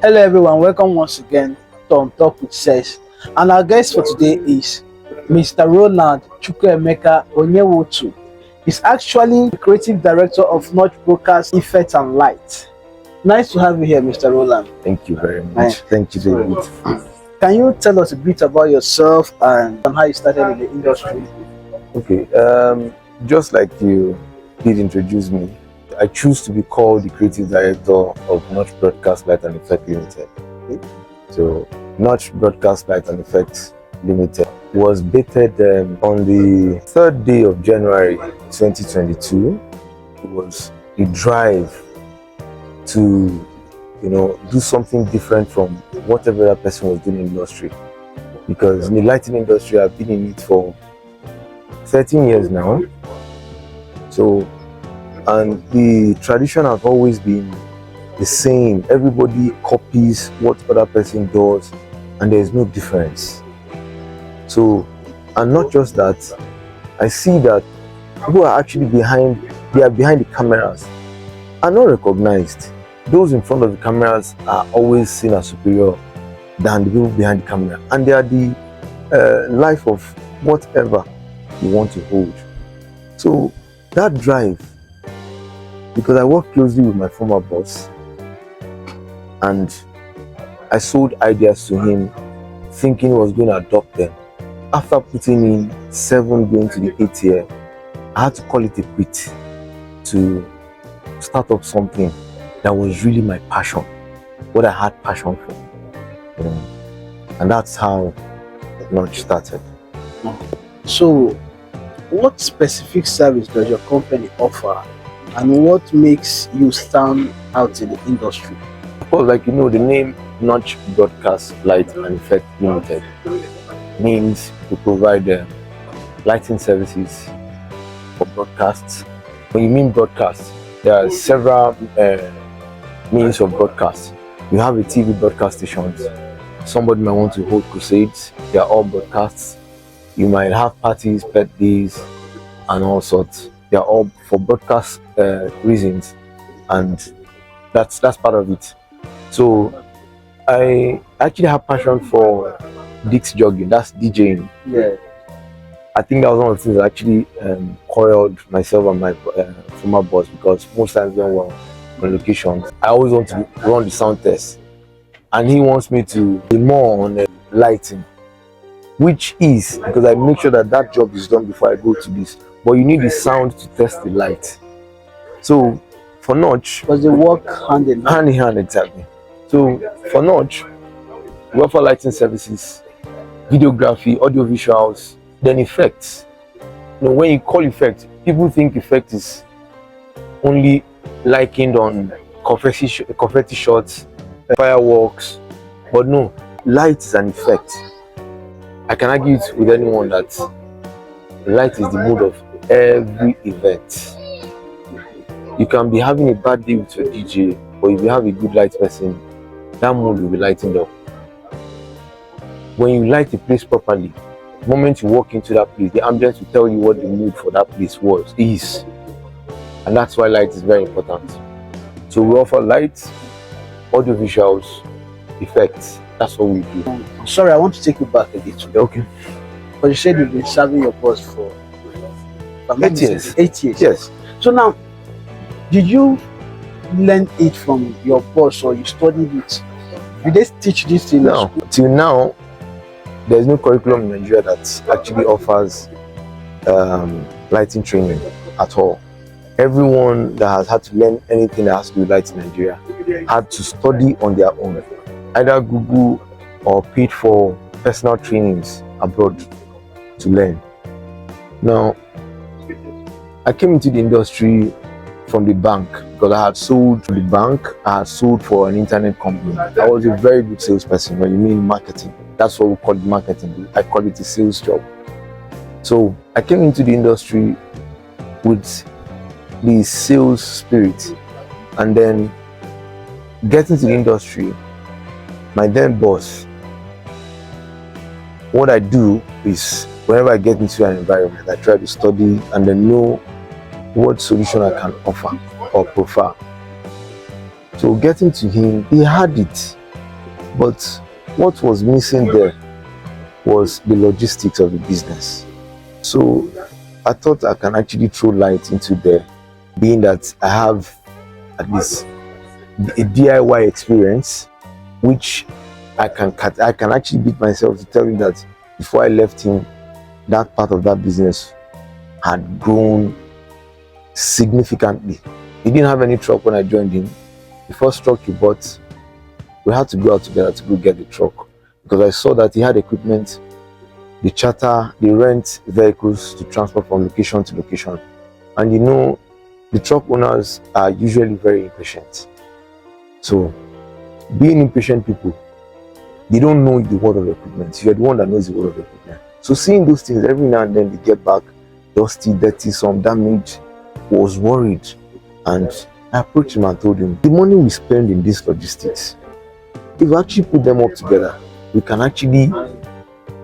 Hello everyone, welcome once again to Talk with Sex. And our guest for today is Mr. Ronald Chukwuemeka Onyewotu. He's actually the creative director of Nourch Broadcast Effect and Light. Nice to have you here, Mr. Roland. Thank you very much. Thank you, David. Can you tell us a bit about yourself and how you started in the industry? Okay, just like you did introduce me, I choose to be called the creative director of Nourch Broadcast Light and Effect Limited. So, Nourch Broadcast Light and Effect Limited was dated on the 3rd day of January 2022. It was a drive to, do something different from whatever that person was doing in the industry. Because in the lighting industry, I've been in it for 13 years now. So, and the tradition has always been the same. Everybody copies what other person does, and there is no difference. So, and not just that, I see that people are actually behind the cameras, are not recognized. Those in front of the cameras are always seen as superior than the people behind the camera, and they are the life of whatever you want to hold. So that drive, because I worked closely with my former boss and I sold ideas to him thinking he was going to adopt them. After putting in 7 going to the 8th year, I had to call it a quit to start up something that was really my passion, what I had passion for. And that's how Nourch started. So, what specific service does your company offer, and what makes you stand out in the industry? Well, the name Nourch Broadcast Light and Effect Limited means to provide lighting services for broadcasts. When you mean broadcast, there are several means of broadcast. You have a TV broadcast stations. Somebody might want to hold crusades. They are all broadcasts. You might have parties, birthdays, and all sorts. They are all for broadcast reasons, and that's part of it. So I actually have passion for disc jogging. That's DJing. Yeah. I think that was one of the things that actually quarreled myself and my former boss, because most times when we're on locations, I always want to run the sound test, and he wants me to be more on lighting, which is because I make sure that job is done before I go to this. But you need the sound to test the light. So for Nourch, Because they work hand in hand. hand in hand, exactly. So for Nourch, we offer lighting services, videography, audio visuals, then effects. When you call effect, people think effect is only likened on confetti shots, fireworks, but no, light is an effect. I can argue it with anyone that light is the mood of every event. You can be having a bad day with your DJ, but if you have a good light person, that mood will be lightened up. When you light a place properly, the moment you walk into that place, the ambience will tell you what the mood for that place is. And that's why light is very important. So we offer light, audio visuals, effects. That's what we do. Sorry, I want to take you back a bit. Okay. But you said you've been serving your boss for 8 years. 8 years. Yes. So now, did you learn it from your boss, or you studied it? Did they teach this in No. Till now, there's no curriculum in Nigeria that actually offers lighting training at all. Everyone that has had to learn anything that has to do with lighting in Nigeria had to study on their own, either Google or paid for personal trainings abroad to learn. Now, I came into the industry from the bank because I had sold to the bank. I had sold for an internet company. I was a very good salesperson. When you mean marketing, that's what we call it, marketing. I call it a sales job. So I came into the industry with the sales spirit, and then getting to the industry, my then boss, what I do is whenever I get into an environment, I try to study and then know what solution I can offer or prefer. So getting to him, he had it. But what was missing there was the logistics of the business. So I thought I can actually throw light into there, being that I have at least a DIY experience, which I can actually beat myself to tell you that before I left him, that part of that business had grown significantly. He didn't have any truck when I joined him. The first truck he bought, we had to go out together to go get the truck, because I saw that he had equipment. They charter, they rent vehicles to transport from location to location. And you know, the truck owners are usually very impatient. So, being impatient people, they don't know the word of equipment. You're the one that knows the word of equipment. So seeing those things every now and then, they get back dusty, dirty, some damage, was worried. And I approached him and told him, the money we spend in this logistics, if we actually put them up together, we can actually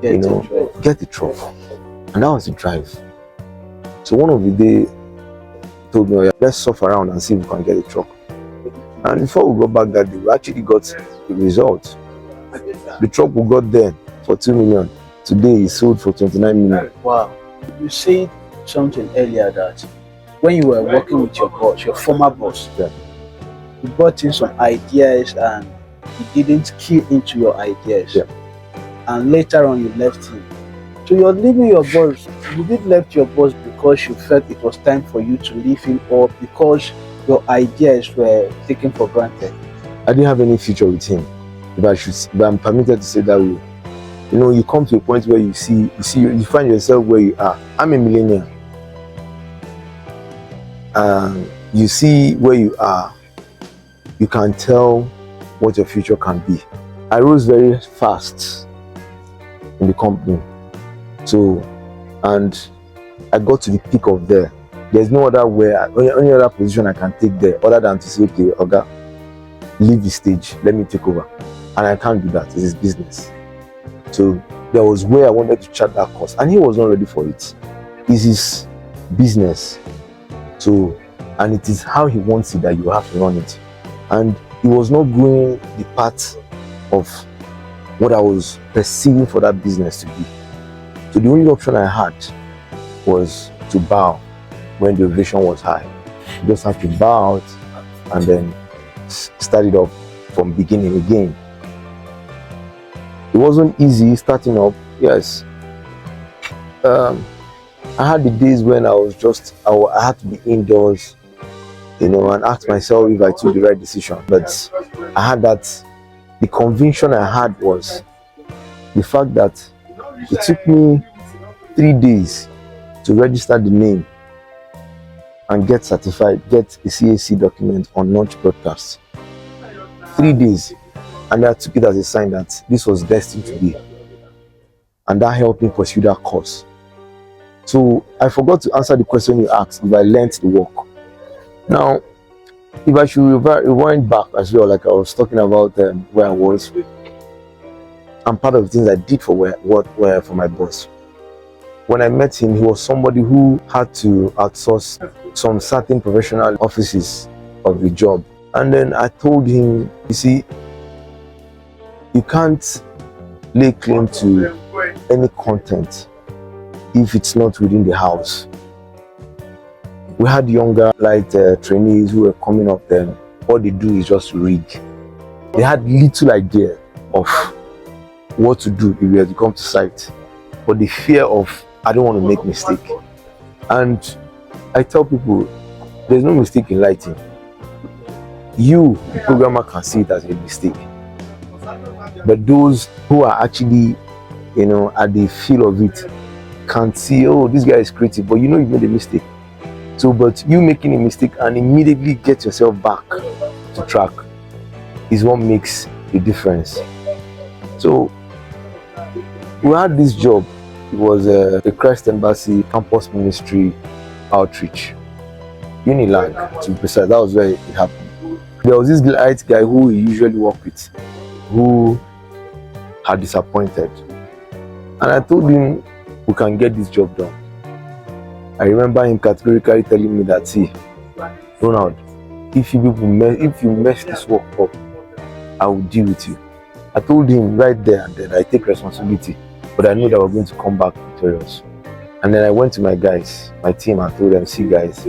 get the truck. And that was the drive. So one of the day he told me, oh, yeah, let's surf around and see if we can get the truck. And before we got back that day, we actually got the result. The truck we got there for 2 million. Today is sold for 29 million. Wow. You said something earlier that when you were working with your boss, your former boss, Yeah. you brought in some ideas and you didn't key into your ideas. Yeah. And later on you left him. So you're leaving your boss. You did left your boss because you felt it was time for you to leave him, or because your ideas were taken for granted? I didn't have any future with him, if I'm permitted to say that way. You know, you come to a point where you find yourself where you are. I'm a millennial. You see where you are, you can tell what your future can be. I rose very fast in the company. So, and I got to the peak of there. There's no other way, any other position I can take there other than to say, okay, Oga, leave the stage, let me take over. And I can't do that, it's his business. So there was where I wanted to chart that course, and he was not ready for it. It's his business. So, and it is how he wants it that you have to run it. And he was not going the path of what I was perceiving for that business to be. So the only option I had was to bow when the ovation was high. You just have to bow out and then start it up from beginning again. It wasn't easy starting up, yes. I had the days when I had to be indoors, and ask myself if I took the right decision. But I had that, the conviction I had was the fact that it took me 3 days to register the name and get certified, get a CAC document on Nourch broadcast. 3 days. And I took it as a sign that this was destined to be. And that helped me pursue that course. So I forgot to answer the question you asked, if I learned the work. Now, if I should rewind back as well, like I was talking about where I was, and part of the things I did for my boss. When I met him, he was somebody who had to outsource some certain professional offices of the job. And then I told him, you see, you can't lay claim to any content if it's not within the house. We had younger light trainees who were coming up then. All they do is just rig. They had little idea of what to do if we had to come to site, but the fear of, I don't want to make mistake. And I tell people, there's no mistake in lighting. You, the programmer, can see it as a mistake. But those who are actually, at the feel of it, can't see, oh, this guy is creative, but you know you made a mistake. So, but you making a mistake and immediately get yourself back to track is what makes the difference. So, we had this job. It was the Christ Embassy Campus Ministry Outreach. Unilag, to be precise, that was where it happened. There was this light guy who we usually work with, who had disappointed. And I told him, we can get this job done. I remember him categorically telling me that, see, Ronald, if you mess this work up, I will deal with you. I told him right there and then I take responsibility, but I know that we're going to come back victorious. And then I went to my guys, my team, and told them, see guys,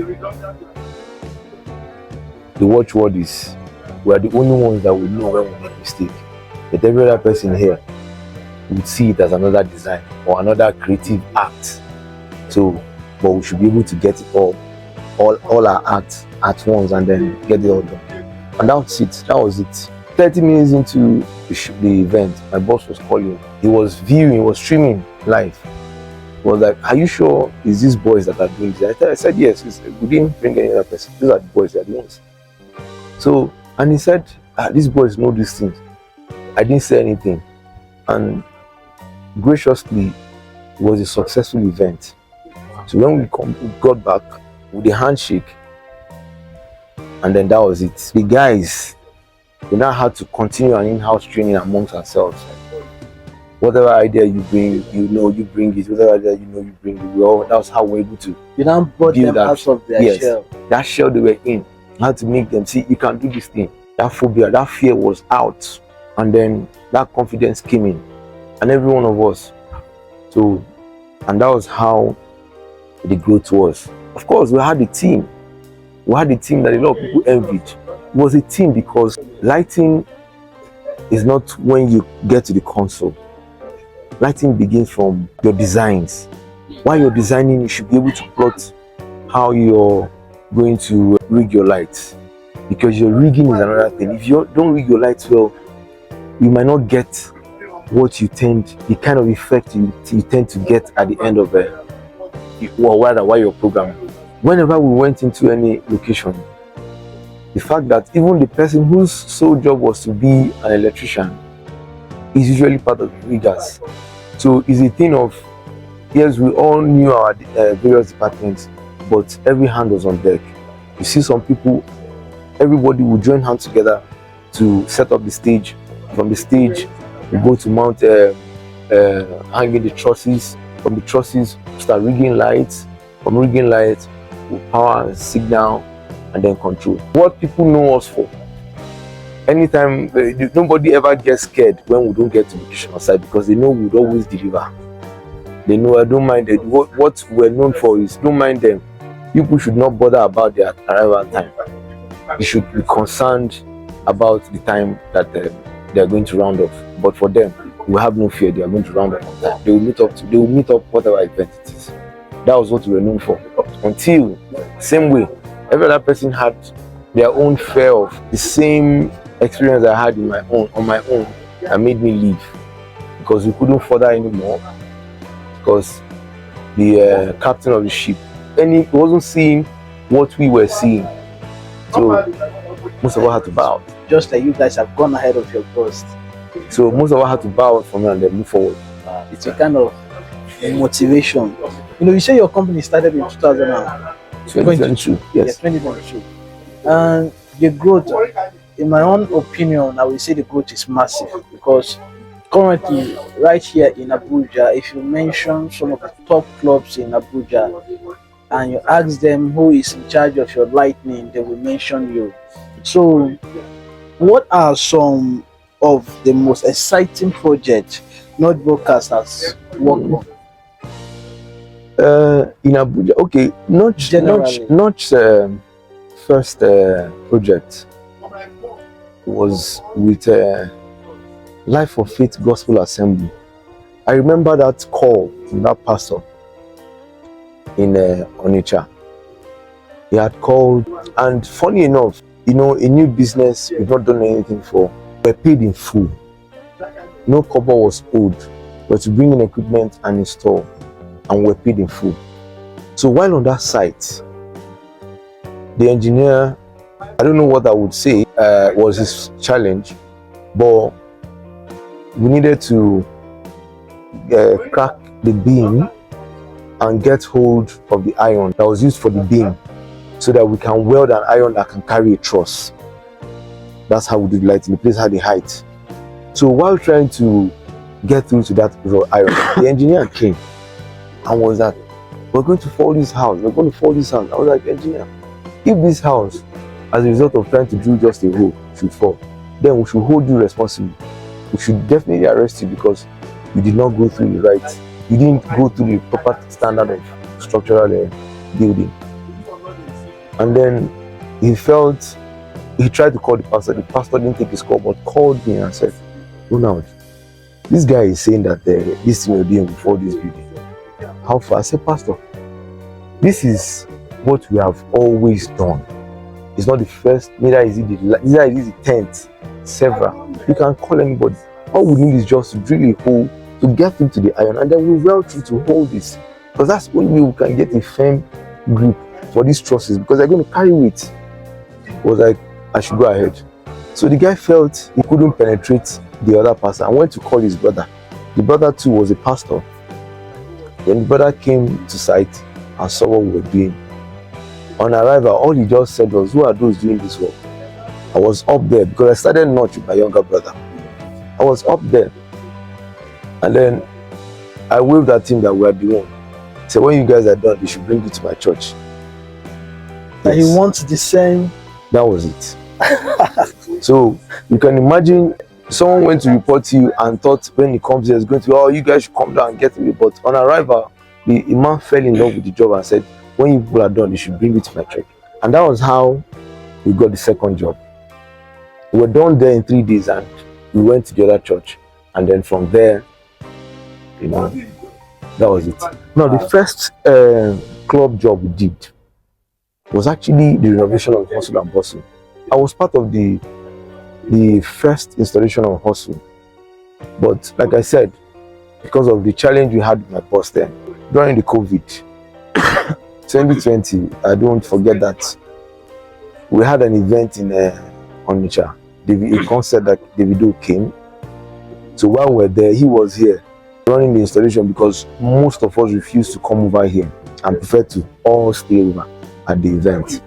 the watchword is we are the only ones that will know when we make mistake. But every other person here would see it as another design or another creative act. So, but we should be able to get it all our acts at once and then get it all done. And that's it. That was it. 30 minutes into the event, my boss was calling. He was viewing, he was streaming live. He was like, are you sure it's these boys that are doing this? I said, yes. He said, we didn't bring any other person. These are the boys, they are the ones. So, and he said, these boys know these things. I didn't say anything. And graciously, it was a successful event. So when we got back with a handshake, and then that was it. The guys, we now had to continue an in-house training amongst ourselves. Whatever idea you bring, you bring it. Whatever idea you bring it. That's how we're able to. You now brought them out of their shell. That shell they were in. I had to make them see you can do this thing. That phobia, that fear was out, and then that confidence came in, and every one of us. So, and that was how the growth was. Of course, we had a team. We had a team that a lot of people envied. It was a team because lighting is not when you get to the console. Lighting begins from your designs. While you're designing, you should be able to plot how you're going to rig your lights, because your rigging is another thing. If you don't rig your lights well, you might not get the kind of effect you tend to get at the end of it, or rather while you're programming. Whenever we went into any location, the fact that even the person whose sole job was to be an electrician is usually part of the riggers. So it's a thing of, yes, we all knew our various departments, but every hand was on deck. You see some people, everybody will join hands together to set up the stage. From the stage, we go to mount hanging the trusses. From the trusses, start rigging lights. From rigging lights, we power and signal, and then control. What people know us for. Anytime, nobody ever gets scared when we don't get to the location side, because they know we'd always deliver. They know I don't mind it. What we're known for is don't mind them. People should not bother about their arrival time. You should be concerned about the time that they are going to round off. But for them, we have no fear. They are going to round off on time. They will meet up whatever event it is. That was what we were known for. Until same way, every other person had their own fear of the same experience I had on my own that made me leave, because we couldn't further anymore, because the captain of the ship wasn't seeing what we were seeing. So most of us had to bow out. Just like you guys have gone ahead of your post. So most of us had to bow out from here and then move forward. It's a kind of motivation. You say your company started in 2022. Yes. 2022. And the growth, in my own opinion, I will say the growth is massive, because currently, right here in Abuja, if you mention some of the top clubs in Abuja and you ask them who is in charge of your lighting, they will mention you. So, what are some of the most exciting projects Nourch Broadcast has worked on? In Abuja, okay, Nourch's first project was with Life of Faith Gospel Assembly. I remember that call from that pastor in Onitsha. He had called, and funny enough, a new business we've not done anything for. We're paid in full. No cover was owed. We're to bring in equipment and install, and we're paid in full. So while on that site, the engineer, I don't know what I would say was his challenge, but we needed to crack the beam and get hold of the iron that was used for the beam, so that we can weld an iron that can carry a truss. That's how we did lighting. The place had the height. So while trying to get through to that iron, the engineer came and was like, we're going to fall this house. We're going to fall this house. I was like, engineer, if this house, as a result of trying to drill just a hole, should fall, then we should hold you responsible. we should definitely arrest you because you did not go through the right, you didn't go through the proper standard of structural building. And then he tried to call the pastor didn't take his call, but called me and said, Ronald, this guy is saying that this thing you're doing before this building, how far? I said, Pastor, this is what we have always done. It's not the first, neither is it the 10th, several. You can call anybody. All we need is just to drill a hole to get into the iron, and then we weld through to hold this, because that's the only way we can get a firm grip for these trusses, because they're going to carry weight. I was like, I should go ahead. So the guy felt he couldn't penetrate the other pastor and went to call his brother. The brother too was a pastor. Then the brother came to site and saw what we were doing. On arrival, all he just said was, who are those doing this work? I was up there because I started Nourch with my younger brother. I was up there, and then I waved at him that we are the one. He said, when you guys are done, you should bring it to my church. And he wants the same. That was it. So you can imagine someone went to report to you and thought when he comes here, he's going to, oh, you guys should come down and get me. But on arrival, the man fell in love with the job and said, when you people are done, you should bring it to my church. And that was how we got the second job. We were done there in 3 days, and we went to the other church. And then from there, that was it. Now, the first club job we did was actually the renovation of Hustle and Bustle. I was part of the first installation of Hustle. But like I said, because of the challenge we had with my boss then, during the COVID, 2020, I don't forget that, we had an event in Onitsha, a concert that Davido came. So while we were there, he was here running the installation because most of us refused to come over here and preferred to all stay over at the event.